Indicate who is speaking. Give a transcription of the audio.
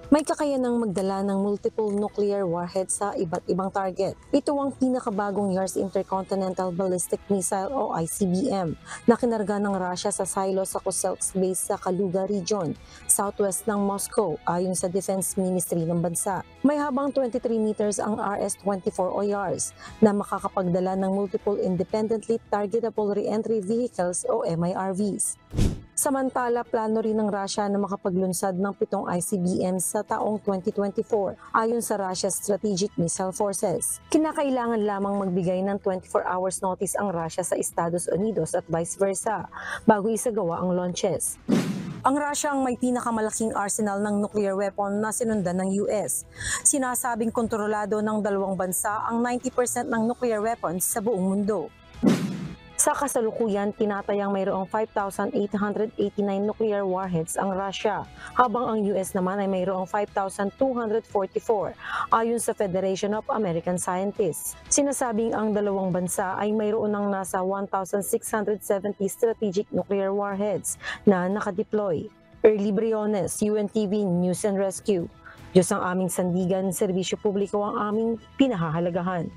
Speaker 1: May kakayanang magdala ng multiple nuclear warheads sa iba't ibang target. Ito ang pinakabagong Yars Intercontinental Ballistic Missile o ICBM na kinarga ng Russia sa silo sa Kozelsk Base sa Kaluga Region, southwest ng Moscow, ayon sa Defense Ministry ng bansa. May habang 23 meters ang RS-24 o Yars na makakapagdala ng multiple Independently Targetable Reentry Vehicles o MIRVs. Samantala, plano rin ng Russia na makapaglunsad ng 7 ICBM sa taong 2024 ayon sa Russia's Strategic Missile Forces. Kinakailangan lamang magbigay ng 24 hours notice ang Russia sa Estados Unidos at vice versa bago isagawa ang launches. Ang Russia ang may pinakamalaking arsenal ng nuclear weapon na sinundan ng US. Sinasabing kontrolado ng dalawang bansa ang 90% ng nuclear weapons sa buong mundo. Sa kasalukuyan, tinatayang mayroong 5,889 nuclear warheads ang Russia, habang ang US naman ay mayroong 5,244 ayon sa Federation of American Scientists. Sinasabing ang dalawang bansa ay mayroon ng nasa 1,670 strategic nuclear warheads na nakadeploy. Early Briones, UNTV News and Rescue. Diyos ang aming sandigan, serbisyo publiko ang aming pinahahalagahan.